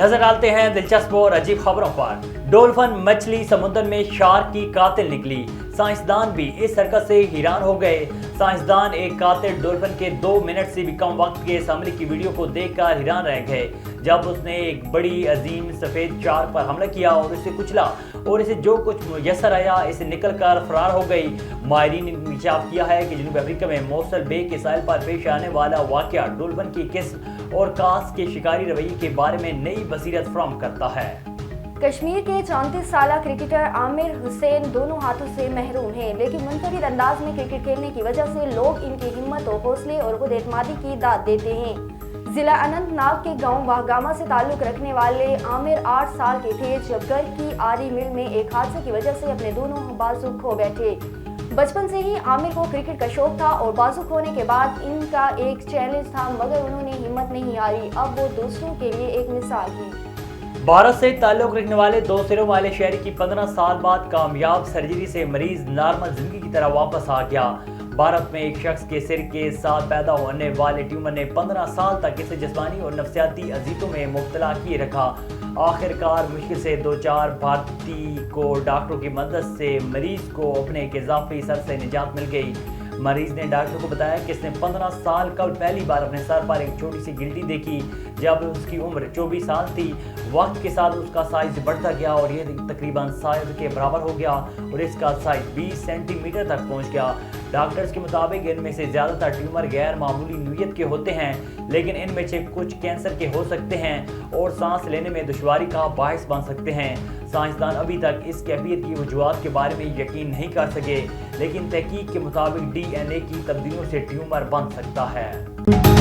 नजर डालते हैं दिलचस्प और अजीब खबरों पर। डॉल्फिन मछली समुद्र में शार्क की कातिल निकली, साइंसदान भी इस हरकत से हैरान हो गए। साइंसदान एक कातिल डॉल्फिन के 2 मिनट से भी कम वक्त के इस हमले की वीडियो को देखकर हैरान रह गए, जब उसने एक बड़ी अजीम सफ़ेद शार्क पर हमला किया और उसे कुचला और इसे जो कुछ मुयसर आया इसे निकल कर फरार हो गई। माहिरीन ने इंकशाफ किया है कि जनूबी अफ्रीका में मोसल बे के साहिल पर पेश आने वाला वाक़या डॉल्फिन की किस्म और कास के शिकारी रवैये के बारे में नई बसीरत फराहम करता है। कश्मीर के 34 साला क्रिकेटर आमिर हुसैन दोनों हाथों से महरूम हैं, लेकिन मुनफरिद अंदाज में क्रिकेट खेलने की वजह से लोग इनकी हिम्मत और हौसले और खुद एतमादी की दाद देते हैं। जिला अनंतनाग के गांव वाहगामा से ताल्लुक रखने वाले आमिर 8 साल के थे जब घर की आरी मिल में एक हादसे की वजह से अपने दोनों बाजू खो बैठे। बचपन से ही आमिर को क्रिकेट का शौक था और बाजू खोने के बाद इनका एक चैलेंज था, मगर उन्होंने हिम्मत नहीं हारी। अब वो दूसरों के लिए एक मिसाल है। भारत से ताल्लुक रखने वाले 2 सिरों वाले शहरी की 15 साल बाद कामयाब सर्जरी से मरीज नॉर्मल जिंदगी की तरह वापस आ गया। भारत में एक शख्स के सिर के साथ पैदा होने वाले ट्यूमर ने 15 साल तक इसे जिस्मानी और नफ्सियाती अजीतों में मुब्तला किए रखा। आखिरकार मुश्किल से 2-4 भारतीय को डॉक्टरों की मदद से मरीज को अपने एक इजाफी सर से निजात मिल गई। मरीज ने डॉक्टर को बताया कि इसने 15 साल कबल पहली बार अपने सर पर एक छोटी सी गिल्टी देखी जब उसकी उम्र 24 साल थी। वक्त के साथ उसका साइज बढ़ता गया और ये तकरीबन साइज के बराबर हो गया और इसका साइज 20 सेंटीमीटर तक पहुंच गया। डॉक्टर्स के मुताबिक इनमें से ज़्यादातर ट्यूमर गैर मामूली नौइयत के होते हैं, लेकिन इनमें से कुछ कैंसर के हो सकते हैं और सांस लेने में दुश्वारी का बायस बन सकते हैं। साइंसदान अभी तक इस कैफियत की वजूहात के बारे में यकीन नहीं कर सके, लेकिन तहकीक के मुताबिक DNA की तब्दीलियों से ट्यूमर बन सकता है।